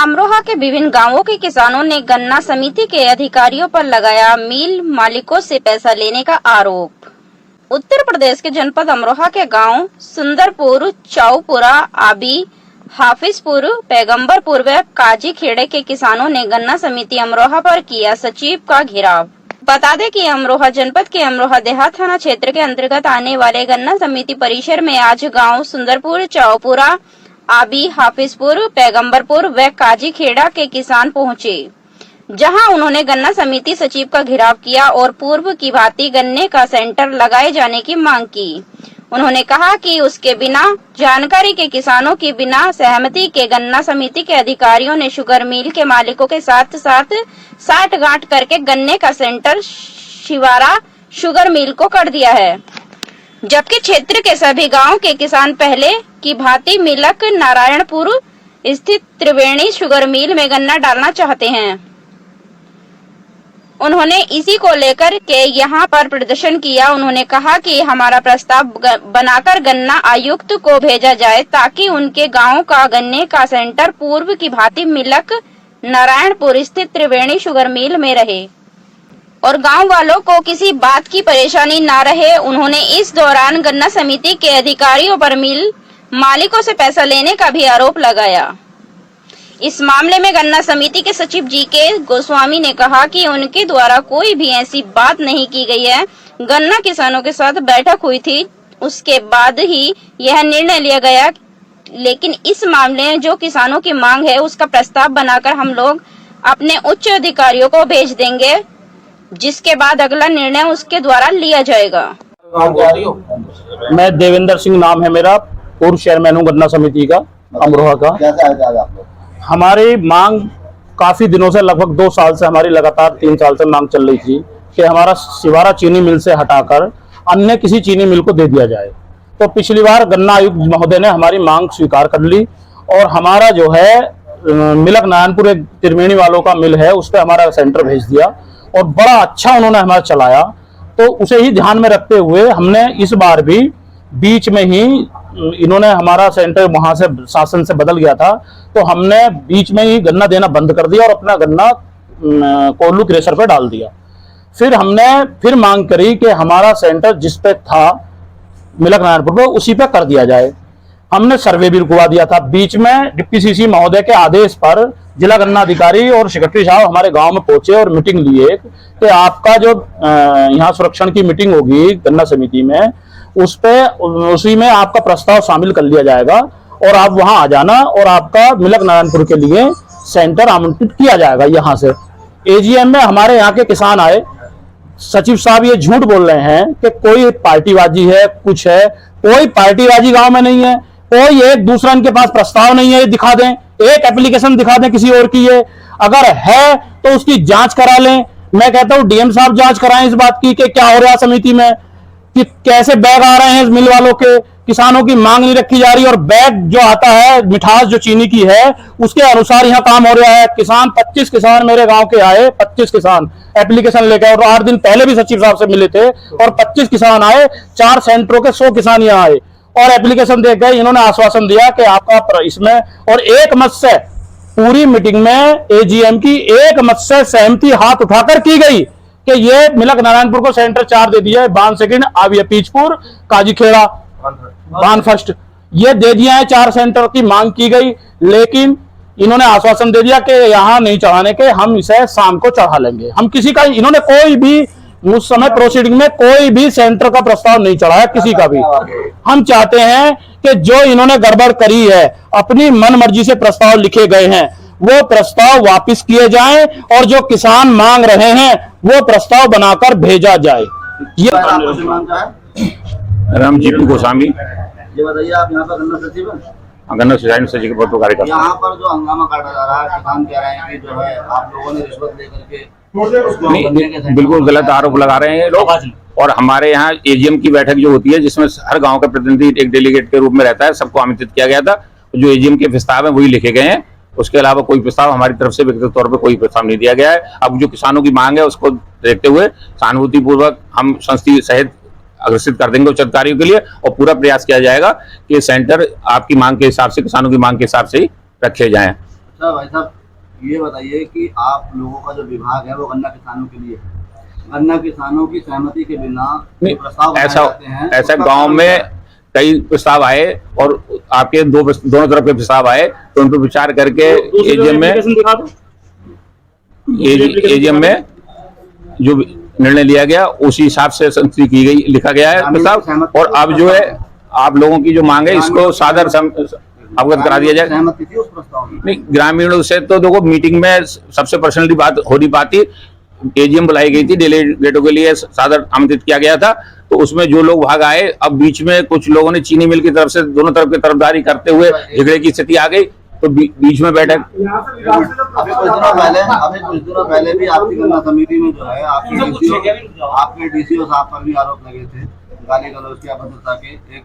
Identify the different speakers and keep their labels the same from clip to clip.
Speaker 1: अमरोहा के विभिन्न गांवों के किसानों ने गन्ना समिति के अधिकारियों पर लगाया मिल मालिकों से पैसा लेने का आरोप। उत्तर प्रदेश के जनपद अमरोहा के गांव सुंदरपुर, चाऊपुरा, आबी, हाफिजपुर, पैगंबरपुर व काजी खेड़े के किसानों ने गन्ना समिति अमरोहा पर किया सचिव का घेराव। बता दें कि अमरोहा जनपद के अमरोहा देहात थाना क्षेत्र के अंतर्गत आने वाले गन्ना समिति परिसर में आज गांव सुंदरपुर, चाऊपुरा, आबी, हाफिजपुर, पैगंबरपुर व काजी खेड़ा के किसान पहुंचे, जहां उन्होंने गन्ना समिति सचिव का घेराव किया और पूर्व की भांति गन्ने का सेंटर लगाए जाने की मांग की। उन्होंने कहा कि उसके बिना जानकारी के किसानों की बिना सहमति के गन्ना समिति के अधिकारियों ने शुगर मिल के मालिकों के साथ साठ-गांठ करके गन्ने का सेंटर शिवारा शुगर मिल को कर दिया है, जबकि क्षेत्र के सभी गांव के किसान पहले की भांति मिलक नारायणपुर स्थित त्रिवेणी शुगर मिल में गन्ना डालना चाहते हैं। उन्होंने इसी को लेकर के यहाँ पर प्रदर्शन किया। उन्होंने कहा कि हमारा प्रस्ताव बनाकर गन्ना आयुक्त को भेजा जाए ताकि उनके गांव का गन्ने का सेंटर पूर्व की भांति मिलक नारायणपुर स्थित त्रिवेणी शुगर मिल में रहे और गांव वालों को किसी बात की परेशानी ना रहे। उन्होंने इस दौरान गन्ना समिति के अधिकारियों पर मिल मालिकों से पैसा लेने का भी आरोप लगाया। इस मामले में गन्ना समिति के सचिव जी.के. गोस्वामी ने कहा कि उनके द्वारा कोई भी ऐसी बात नहीं की गई है। गन्ना किसानों के साथ बैठक हुई थी, उसके बाद ही यह निर्णय लिया गया, लेकिन इस मामले में जो किसानों की मांग है उसका प्रस्ताव बनाकर हम लोग अपने उच्च अधिकारियों को भेज देंगे, जिसके बाद अगला निर्णय उसके द्वारा लिया जाएगा।
Speaker 2: मैं देवेंद्र सिंह नाम है मेरा, पूर्व चेयरमैन हूँ गन्ना समिति का अमरोहा का। हमारी मांग काफी दिनों से, लगभग 2 साल से, हमारी लगातार 3 साल से मांग चल रही थी कि हमारा शिवारा चीनी मिल से हटाकर अन्य किसी चीनी मिल को दे दिया जाए। तो पिछली बार गन्ना आयुक्त महोदय ने हमारी मांग स्वीकार कर ली और हमारा जो है मिलक नारायणपुर एक त्रिवेणी वालों का मिल है, उस पर हमारा सेंटर भेज दिया और बड़ा अच्छा उन्होंने हमारा चलाया। तो उसे ही ध्यान में रखते हुए हमने इस बार भी बीच में ही, इन्होंने हमारा सेंटर वहां से शासन से बदल गया था, तो हमने बीच में ही गन्ना देना बंद कर दिया और अपना गन्ना कोल्लू क्रेशर पे डाल दिया। फिर हमने फिर मांग करी कि हमारा सेंटर जिस पे था मिलक नारायणपुर पे, उसी पे कर दिया जाए। हमने सर्वे भी रुकवा दिया था। बीच में डिप्टी सीसी महोदय के आदेश पर जिला गन्ना अधिकारी और सेक्रेटरी साहब हमारे गांव में पहुंचे और मीटिंग लिए कि आपका जो यहाँ सुरक्षण की मीटिंग होगी गन्ना समिति में, उसी में आपका प्रस्ताव शामिल कर लिया जाएगा और आप वहां आ जाना और आपका मिलक नारायणपुर के लिए सेंटर आमंत्रित किया जाएगा। यहाँ से एजीएम में हमारे यहाँ के किसान आए। सचिव साहब ये झूठ बोल रहे हैं कि कोई पार्टीबाजी है, कुछ है। कोई पार्टीबाजी गांव में नहीं है, कोई एक दूसरा इनके पास प्रस्ताव नहीं है। ये दिखा दें, एक एप्लीकेशन दिखा दें किसी और की, ये अगर है तो उसकी जांच करा लें। मैं कहता हूं डीएम साहब जांच कराएं इस बात की कि क्या हो रहा है समिति में, कि कैसे बैग आ रहे हैं मिल वालों के, किसानों की मांग नहीं रखी जा रही और बैग जो आता है मिठास जो चीनी की है उसके अनुसार यहाँ काम हो रहा है। 25 किसान मेरे गांव के आए, 25 किसान एप्लीकेशन लेकर, और 8 दिन पहले भी सचिव साहब से मिले थे और 25 किसान आए, 4 सेंटरों के 100 किसान यहाँ आए और एप्लीकेशन दे गए। इन्होंने आश्वासन दिया कि आपका इसमें, और एक मत से पूरी मीटिंग में एजीएम की एक मत से सहमति हाथ उठाकर की गई कि ये मिलक नारायणपुर को सेंटर 4 दे दिया है, बान सेकंड, आविया पीचपुर, काजी खेड़ा, बान फर्स्ट, ये दे दिया है। 4 सेंटर की मांग की गई, लेकिन इन्होंने आश्वासन दे दिया कि यहाँ नहीं चढ़ाने के, हम इसे शाम को चढ़ा लेंगे। हम किसी का, इन्होंने कोई भी उस समय प्रोसीडिंग में कोई भी सेंटर का प्रस्ताव नहीं चढ़ाया किसी का भी। हम चाहते हैं कि जो इन्होंने गड़बड़ करी है, अपनी मन मर्जी से प्रस्ताव लिखे गए हैं, वो प्रस्ताव वापस किए जाएं और जो किसान मांग रहे हैं वो प्रस्ताव बनाकर भेजा जाए। ये
Speaker 3: रामजीत गोस्वामी,
Speaker 4: ये बताइए, आप यहाँ पर गन्ना सचिव हैं?
Speaker 3: गन्ना सिंचाई सचिव के पद पर कार्य करता हूं।
Speaker 4: यहाँ पर जो हंगामा काटा जा रहा है, किसान कह रहे हैं कि जो है आप लोगों ने रिश्वत लेकर के
Speaker 3: नहीं, बिल्कुल गलत आरोप लगा रहे हैं लोग। और हमारे यहाँ एजीएम की बैठक जो होती है, जिसमें हर गांव का प्रतिनिधि एक डेलीगेट के रूप में रहता है, सबको आमंत्रित किया गया था। जो एजीएम के प्रस्ताव है वही लिखे गए हैं, उसके अलावा कोई प्रस्ताव हमारी तरफ से व्यक्तिगत तौर पर कोई प्रस्ताव नहीं दिया गया है। अब जो किसानों की मांग है उसको देखते हुए सहानुभूतिपूर्वक हम संस्थि सहित अग्रसित कर देंगे उच्च अधिकारियों के लिए और पूरा प्रयास किया जाएगा कि सेंटर आपकी मांग के हिसाब से, किसानों की मांग के हिसाब से ही रखे जाएं।
Speaker 4: अच्छा भाई साहब, ये बताइए कि आप लोगों का जो विभाग है वो गन्ना किसानों के लिए, गन्ना किसानों की सहमति के बिना
Speaker 3: नहीं,
Speaker 4: प्रस्ताव बनाए
Speaker 3: ऐसा
Speaker 4: जाते हैं,
Speaker 3: ऐसा
Speaker 4: उसका
Speaker 3: गांव
Speaker 4: कारण
Speaker 3: में
Speaker 4: क्या है?
Speaker 3: कई प्रस्ताव आए और आपके दोनों तरफ के प्रस्ताव आए, तो उन पर विचार करके एजीएम में जो निर्णय लिया गया उसी हिसाब से संतुष्टि की गई, लिखा गया है प्रस्ताव। और अब जो है आप लोगों की जो मांग है इसको सादर अवगत करा दिया जाए।
Speaker 4: सहमति थी उस प्रस्ताव में?
Speaker 3: नहीं, ग्रामीणों से तो देखो मीटिंग में सबसे पर्सनली बात हो नहीं पाती, एजीएम बुलाई गई थी, डेलीगेटों के लिए सादर आमंत्रित किया गया था, तो उसमें जो लोग भाग आए, अब बीच में कुछ लोगों ने चीनी मिल की तरफ से दोनों तरफ की तरफदारी करते हुए झगड़े की स्थिति आ गई, तो बीच में बैठक।
Speaker 4: अभी कुछ दिनों पहले भी आपकी गन्ना समिति में जो है आपके डीसीओ साहब पर भी आरोप लगे थे गाली गलौज की, अभद्रता के, एक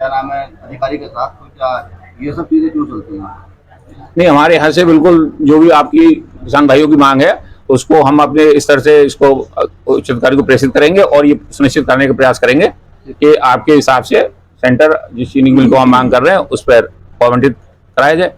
Speaker 4: क्या नाम है अधिकारी के साथ, तो क्या ये सब चीजें क्यों चलती हैं?
Speaker 3: नहीं, हमारे यहाँ से बिल्कुल जो भी आपकी किसान भाइयों की मांग है उसको हम अपने स्तर से इसको उच्च अधिकारी को प्रेषित करेंगे और ये सुनिश्चित करने का प्रयास करेंगे कि आपके हिसाब से सेंटर जिस चीनी मिल को हम मांग कर रहे हैं उस पर आवंटित कराया जाए।